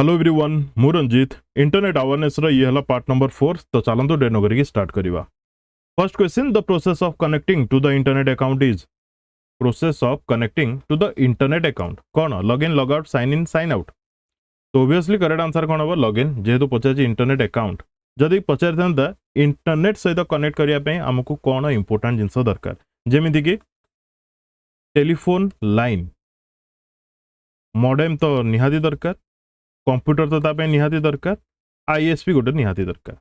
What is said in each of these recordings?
Hello everyone मु Ranjit internet awareness ये हला पार्ट नंबर 4 तो चलंतु डेनो करिक स्टार्ट करिवा। First question the process of connecting to the internet account is process of connecting to the internet account कौन log in log out sign in sign out. तो obviously correct answer कौन हम log in जेहेतु पचार internet account जदि पचार था internet सहित connect करने आमको कौन इंपोर्टेंट जिनस दरकार जेमिति कि टेलीफोन लाइन मॉडेम तो निहाती दरकार कंप्यूटर तो तापे निहाती दरकार आईएसपी गोटे निहाती दरकार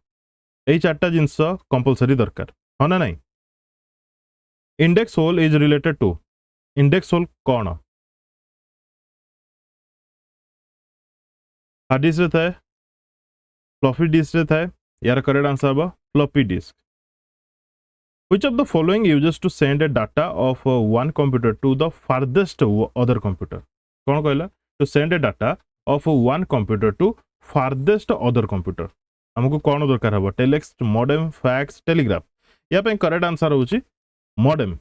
यही चार्टा जिनस कंपलसरी दरकार हाँ ना नहीं। Index hole is related to index hole कौन हार्ड डिस्क रे थाए फ्लॉपी डिस्क रे थाए यार करेक्ट आंसर हम floppy disk. Which of the following uses to send a data of one computer to the farthest other computer कौन कहला to send a data of one computer to farthest other computer हमको कौन दरकार हम telex modem fax telegraph या पे correct answer होची modem.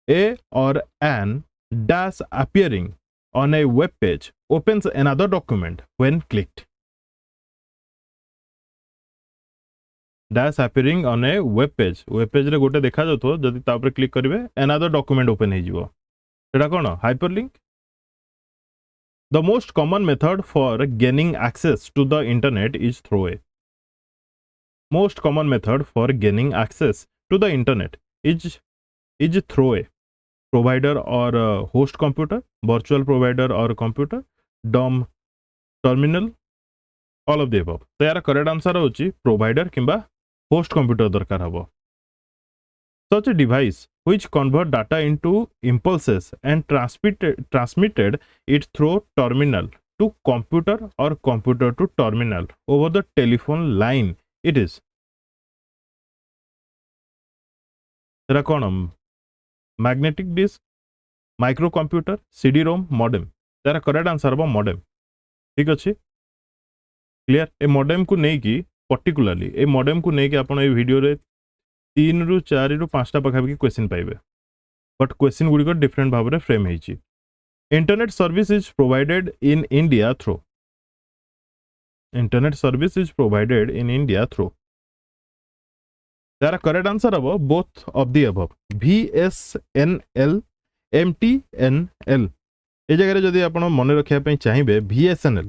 A or an dash appearing on a web page opens another document when clicked dash appearing on a web page रे गोटे देखा जातो जदि तापर क्लिक करिवे another document open हे जिवो सेटा कोन hyperlink। The most common method for gaining access to the internet is through a most common method for gaining access to the internet is through a provider or host computer virtual provider or computer DOM terminal all of the above। तो यार correct answer होची provider किंबा host computer दरकार हबो। Such a device which convert data into impulses and transmitted it through terminal to computer or computer to terminal over the telephone line it is तेरा कौन magnetic disk microcomputer CD-ROM modem तेरा correct answer हम modem ठीक अच्छे clear. ए modem को नहीं की particularly ए modem को नहीं कि आपण ए वीडियो रे 3 रु 4 रु 5टा पाखापाखि क्वेश्चन पाइबे बट क्वेश्चन गुड़िक डिफरेंट भाव में फ्रेम होइछि। Internet service is provided in India through internet service is provided in India through तारा करेक्ट आंसर हम both of the above VSNL MTNL ए जगह जदि आपण मन रखिया पई चाहिबे VSNL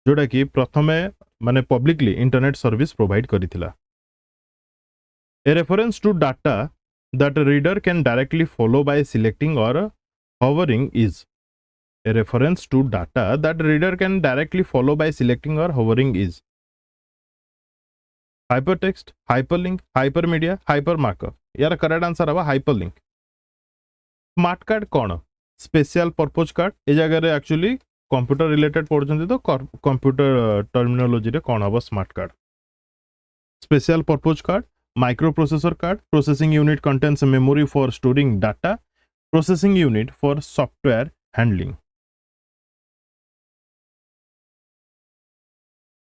जोटा कि प्रथमे माने पब्लिकली इंटरनेट सर्विस प्रोवाइड करिथिला। A reference to data that a reader can directly follow by selecting or hovering is a reference to data that a reader can directly follow by selecting or hovering is hypertext hyperlink hypermedia hypermarker यार correct answer हवा hyperlink। Smart card कौन special purpose card ए जगह रे actually computer related पढ़ुछंती तो computer terminology रे कौन हवा smart card special purpose card microprocessor card processing unit contains memory for storing data processing unit for software handling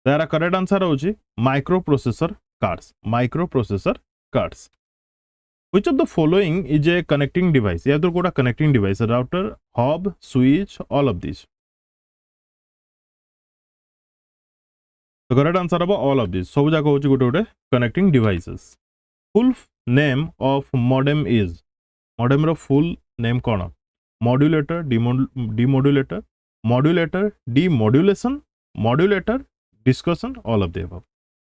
Tara correct answer होची microprocessor cards which of the following is a connecting device या तो कोटा connecting device router hub switch all of these तो correct answer हम all of this सब जाक होची गोटे गोटे connecting devices. Full name of modem is modem रो फुल नेम कौन modulator demodulator modulator demodulation modulator discussion all of the above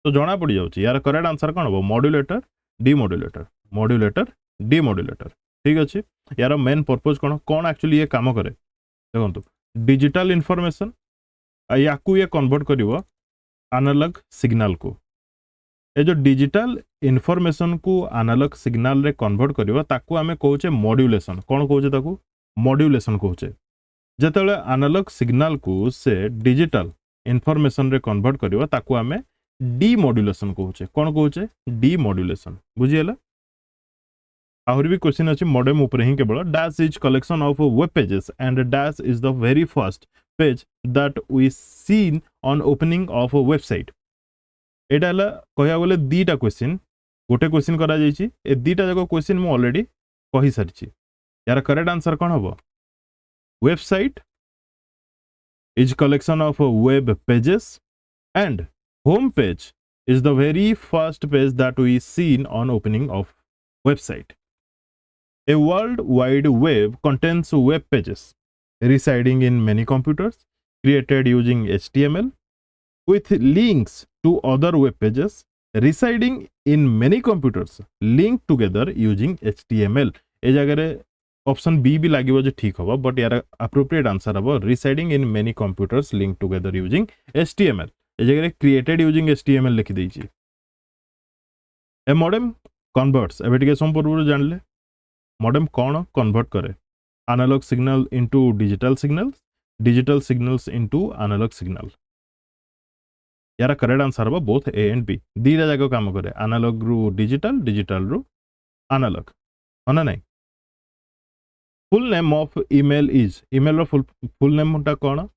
तो जना पड़ जाउची यार करेक्ट आंसर कौन हम मॉड्यूलेटर डीमॉड्यूलेटर ठीक अच्छे। यार मेन पर्पज कौन कौन एक्चुअली ये काम करे देखो डिजिटल इनफॉरमेशन या कन्वर्ट करिवो एनालॉग सिग्नल को ए जो डिजिटल इनफॉरमेशन को एनालॉग सिग्नल रे कन्वर्ट करिवो ताकू आमे कहूचे मॉड्यूलेशन कौन कहूचे ताकू मॉड्यूलेशन कहूचे जेतेले एनालॉग सिग्नल को से डिजिटल इनफॉरमेशन रे कन्वर्ट करिवो ताकू आमे डीमॉड्यूलेशन कहूचे कौन कहूचे डीमॉड्यूलेशन बुझियला। आहुरी भी क्वेश्चन अछि मॉडेम ऊपर ही केवल dash is collection of web pages and dash is the very first page that we seen on opening of a website एटा हला कहया बोले दीटा क्वेश्चन गोटे क्वेश्चन करा जायछि ए दीटा जको क्वेश्चन मु ऑलरेडी कहि सारिछि यार करेक्ट आंसर कोन हबो website is collection of web pages, and home page is the very first page that we seen on opening of website. A world wide web contains web pages residing in many computers created using HTML with links to other web pages residing in many computers linked together using HTML. ए जगह option B भी लगे जो ठीक हम but यार appropriate answer हम residing in many computers link together using HTML. ए जगह created using HTML लिखी देछि. ए मॉडेम कन्वर्ट्स एबे टिके संपूर्ण जानले मॉडेम कौन कन्वर्ट करे analogue signal into digital signals into analogue signal. यार करेक्ट आंसर हम बोथ ए एंड बी दीटा जाक काम करे एनालॉग रु डिजिटल रु एनालॉग होना नहीं. Full name of email is email रो फुल नेम टा कौन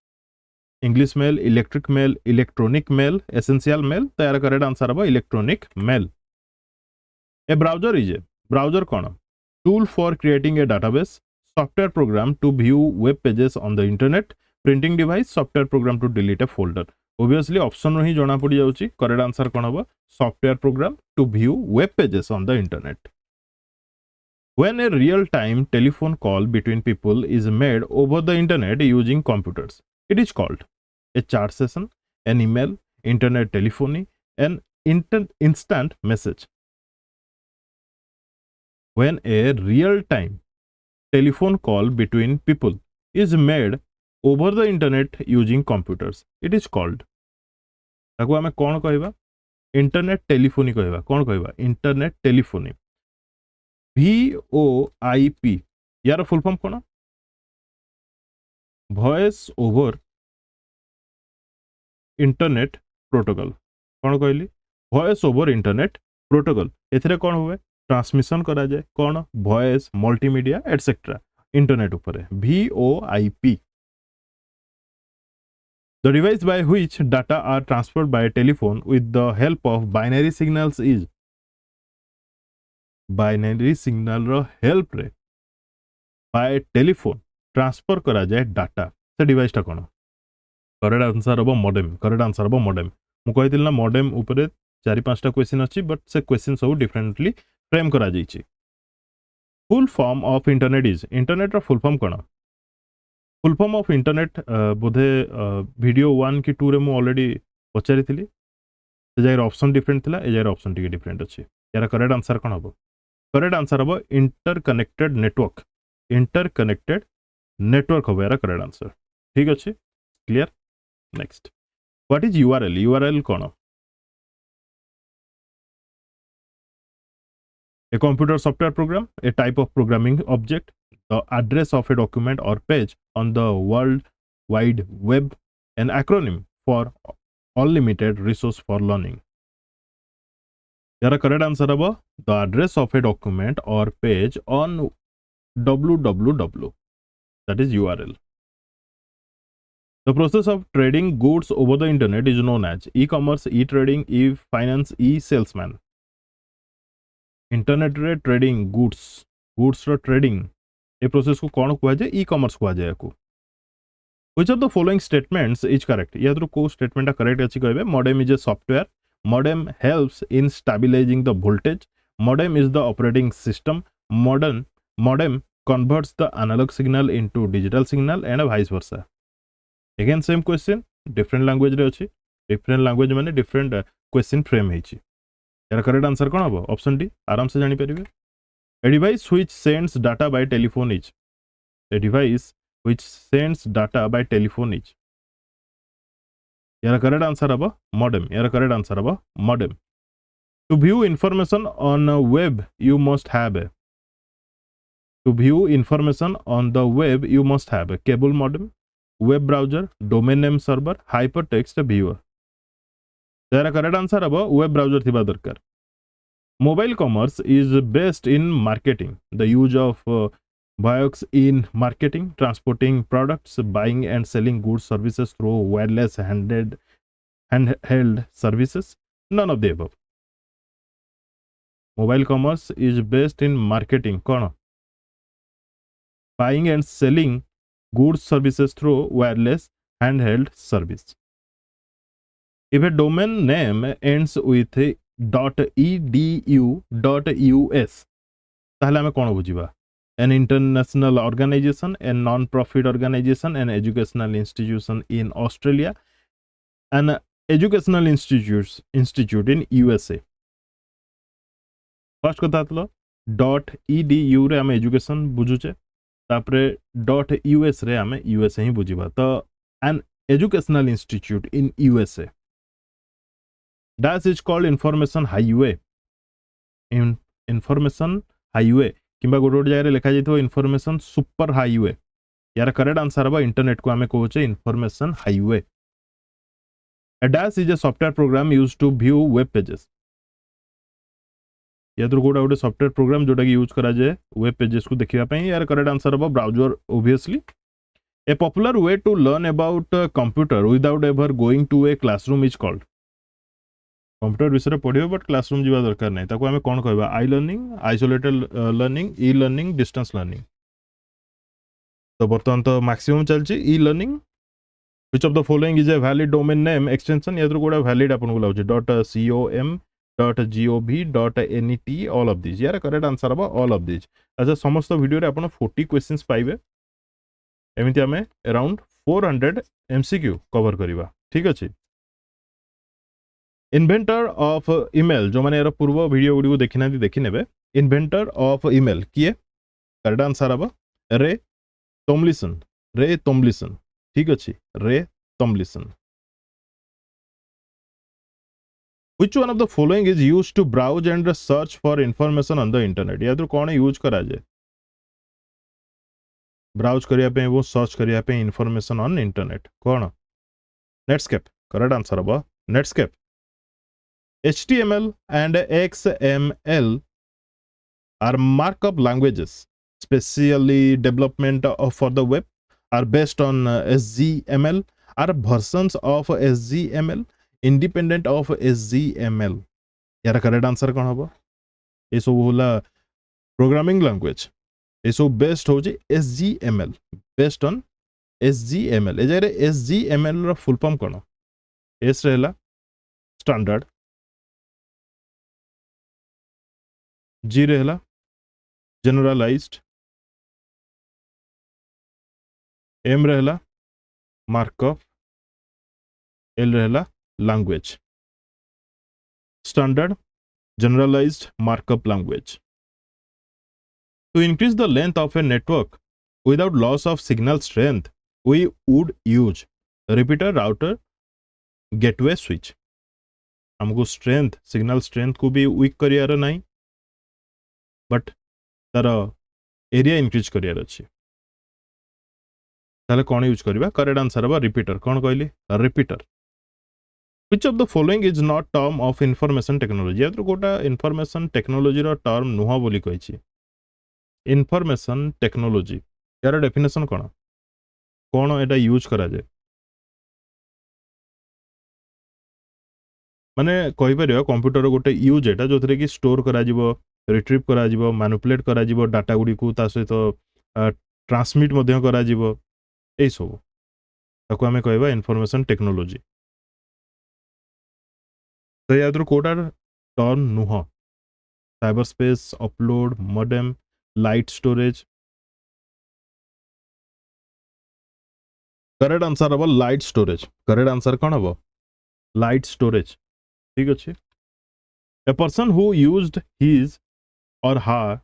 English mail electric mail electronic mail essential mail. तो यार करेक्ट आंसर हम electronic mail. A browser is a browser कौन tool for creating a database software program to view web pages on the internet printing device software program to delete a folder. Obviously option ही जना पड़ जाउची correct answer कौन हम software program to view web pages on the internet. When a real-time telephone call between people is made over the internet using computers, it is called a chat session, an email, internet telephony, an instant message. When a real-time telephone call between people is made over the internet using computers, it is called. ताको आमे कौन कहबा internet telephony कहबा. कौन कहबा internet telephony. VoIP यार full form कौन voice over internet protocol. कौन कहली वॉइस ओवर इंटरनेट प्रोटोकॉल. एथिरे कौन हुए ट्रांसमिशन करा जाए कौन वॉइस मल्टीमीडिया एटसेट्रा इंटरनेट ऊपर. VoIP. The device by which data are transferred by telephone with the help of binary signals is binary signal रो हेल्प रे बाय टेलीफोन ट्रांसफर करा जाए डाटा से डिवाइस टा कोन करेक्ट आंसर हबो modem. Correct answer हबो मॉडेम. मु कहितिल ना मॉडेम ऊपर 4-5टा क्वेश्चन अछि बट से क्वेश्चन सब डिफरेंटली फ्रेम करा जाइछि. Full form of internet is internet रो फुल फॉर्म कोन फुल फॉर्म ऑफ इंटरनेट बोधे वीडियो 1 की 2 रे मु ऑलरेडी पचारिथिली से जाय ऑप्शन डिफरेंट थिला ए जाय ऑप्शन टिके डिफरेंट अछि. यार करेक्ट आंसर कोन हबो करेक्ट आंसर हम इंटरकनेक्टेड नेटवर्क. इंटरकनेक्टेड नेटवर्क हम यार करेक्ट आंसर. ठीक अच्छे clear. Next what is URL. URL कौन a computer software program a type of programming object the address of a document or page on the world wide web an acronym for unlimited resource for learning. यार correct answer हम the address of a document or page on www, that is URL. The process of trading goods over the internet is known as e-commerce, e-trading, e-finance, e-salesman. Internet रे trading goods रो trading a process को कौन कुआ जाए e-commerce कुआ जाए को. Which of the following statements is correct. या तो को स्टेटमेंट करेक्ट अछि कहबे modem is a software. Modem helps in stabilizing the voltage. Modem is the operating system. Modem converts the analog signal into digital signal and vice versa. Again same question, different language रे अछि. Different language माने different question frame हेछि. यार correct answer कोन हबो option D आराम से जानि परिबे. A device which sends data by telephone is. A device which sends data by telephone is. यार करेक्ट आंसर हबो मॉडेम. यार करेक्ट आंसर हबो modem. To view information on web you must have a. To view information on the web you must have a cable modem, web browser, domain name server, hypertext viewer. यार correct answer हबो web browser थिबा दरकार. Mobile commerce is based in marketing. The use of Biox in marketing, transporting products, buying and selling goods services through wireless handheld services. None of the above. Mobile commerce is based in marketing. कौन buying and selling goods services through wireless handheld service. If a domain name ends with .edu.us ताहले हमें कौन बुझिबा an international organization, a non-profit organization, an educational institution in Australia, an educational institute in USA. First कथा हतलो .edu रे हमें education बुझुचे तापरे .us रे हमें USA ही बुझिबा तो an educational institute in USA. Dash is called information highway. Information highway किंबा गोटे गोटे जगह लिखा जाइथो information super highway. यार करेक्ट आंसर हबा इंटरनेट को हमें कहउचे information highway. A dash is a software program used to view web pages. या तो गोटे गोटे सॉफ्टवेयर प्रोग्राम जोटा कि यूज करा जाए वेब पेजेस को देखिबा पई यार करेक्ट आंसर हबा browser obviously. A popular way to learn about computer without ever going to a classroom is called. Computer विषय पढ़ियो बट क्लासरूम जीवा दरकार नहीं ताको हमें कौन कहबा I learning isolated learning e-learning distance learning. तो बर्तमान तो मैक्सिमम चलची e-learning. Which of the following is a valid domain name extension या तो कोडा वैलिड अपन को लाउची .com .gov.net all of this यार करेक्ट आंसर हबा ऑल ऑफ दिस. अच्छा समस्त वीडियो रे अपन 40 क्वेश्चंस पाइबे एमिति हमें अराउंड 400 एमसीक्यू कवर करिबा. ठीक अछि. इन्वेंटर ऑफ ईमेल जो माने पूर्व वीडियो गुडी को देखिना देखि नेबे. इन्वेंटर ऑफ ईमेल किए करेक्ट आंसर हबा रे टॉमलिसन. रे टॉमलिसन. ठीक अछि रे टॉमलिसन. Which one of the following is used to browse and search for information on the internet? या तो कौन यूज करा जाए ब्राउज करिया पे वो सर्च करिया पे इंफॉर्मेशन ऑन इंटरनेट कौन नेटस्केप करेक्ट आंसर हबा Netscape. HTML and XML are markup languages specially development for the web are based on HTML are versions of HTML independent of HTML. यार correct answer कौन हबा ये सब होला programming language ये सब बेस्ड हो जे HTML बेस्ड ऑन HTML. ए जरे HTML रो फुल फॉर्म कोन एस रहला स्टैंडर्ड जी रहला जनरलाइज्ड एम रहला मार्कअप एल रहला language. Standard generalized markup language. To increase the length of a network without loss of signal strength, we would use repeater, router, gateway, switch. हमको strength signal strength को भी week करियार नहीं but तार area increase करियार अच्छी ताले कौन use करिबा correct answer हबा रिपीटर. कौन कहली repeater. Which of the following is not term of information technology? या तो गोटा information technology रो टर्म नुहा बोली कहि छी. information technology यार डेफिनेशन कोन कोन एटा यूज करा जाय माने कहि परियो कंप्यूटर गोटे यूज एटा जोथरे कि स्टोर करा जिवो रिट्रीव करा जिवो मैनिपुलेट करा जिवो डाटा गुडी को ता सहित ट्रांसमिट मध्य करा जिवो ए सब ताको हमें कहबा information technology. तो याद रखो कोटा टर्म नुह cyber space upload modem light storage correct answer हबो लाइट स्टोरेज. करेक्ट आंसर कौन हबो लाइट स्टोरेज. ठीक अच्छे. A person who used his or her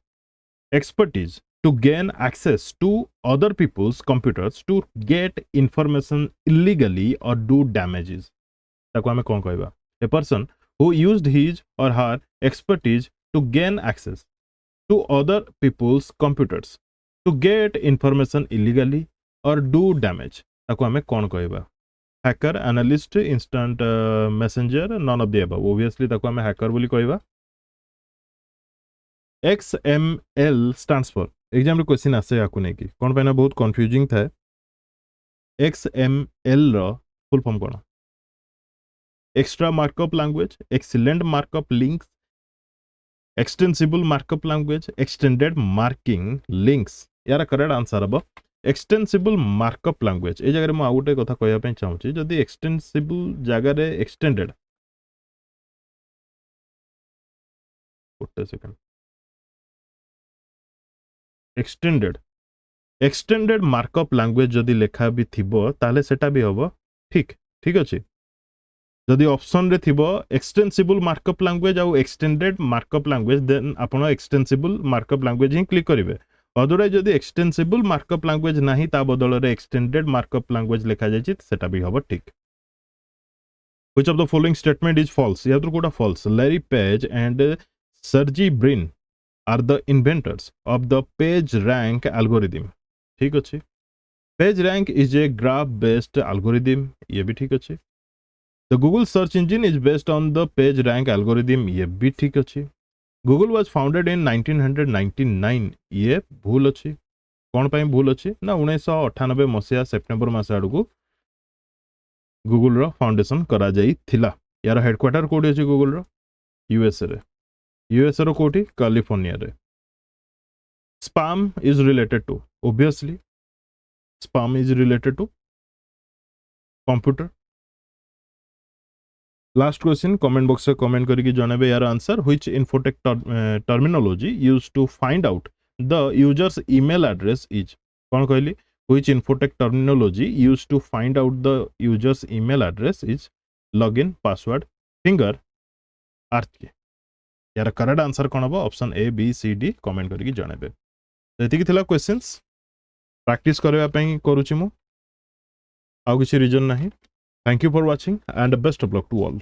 expertise to gain access to other people's computers to get information illegally or do damages ताको हमें कौन कहबा. A person who used his or her expertise to gain access to other people's computers to get information illegally or do damage ताको हमें कौन कहबा. Hacker analyst instant messenger none of the above obviously ताको हमें hacker बोली कहबा. XML stands for exam रे question आसे याकू नै कि कोन पैना बहुत कंफ्यूजिंग था. XML रो फुल फॉर्म कोन extra markup language, excellent markup links, extensible markup language, extended marking links. यार करेक्ट आंसर अब एक्सटेंसिबल मार्कअप लैंग्वेज ए जगह मुझे गोटे कथा कहवाई चाहूँगी जदि एक्सटेंसिबल जगार एक्सटेंडेड गोटे सेकेंड एक्सटेंडेड मार्कअप लैंग्वेज जदि लेखा भी थिबो ताले सेटा भी हबो ठीक ठीक अछि जदि ऑप्शन रे थिबो एक्सटेंसिबल मार्कअप लैंग्वेज आउ एक्सटेंडेड मार्कअप लैंग्वेज देन आपण एक्सटेंसिबल मार्कअप लैंग्वेज ही क्लिक करिवे अदरवाइज जदि एक्सटेंसिबल मार्कअप लैंग्वेज नाही ता बदल रे एक्सटेंडेड मार्कअप लैंग्वेज लेखा जायछि सेटा भी हबो ठीक which of the following statement is false या तो कोटा false Larry Page and Sergey Brin are the inventors of the PageRank algorithm ठीक अच्छे PageRank is a graph based algorithm ये भी ठीक अच्छे the Google search engine is based on the PageRank algorithm ये भी ठीक अच्छे गूगल वाज फाउंडेड इन 1999 ये भूल अच्छी कौन पाई भूल अच्छी ना 1998 मसीहा सेप्टेम्बर मास आड़ू गूगल रो फाउंडेशन करा जाई थिला यार हेडक्वार्टर कोडी अछि गूगल रो यूएसए रो कोठी कैलिफोर्निया रे spam is related to obviously spam is related to computer last question comment box रे comment करके जणाबे यार answer which infotech terminology used to find out the user's email address is कौन कहली which infotech terminology used to find out the user's email address is login password finger arch यार correct answer कौन हम option A B C D comment करके जणाबे एतिकी थिला questions practice करबा पई करूची मु आउ किसी रीजन नहीं thank you for watching and best of luck to all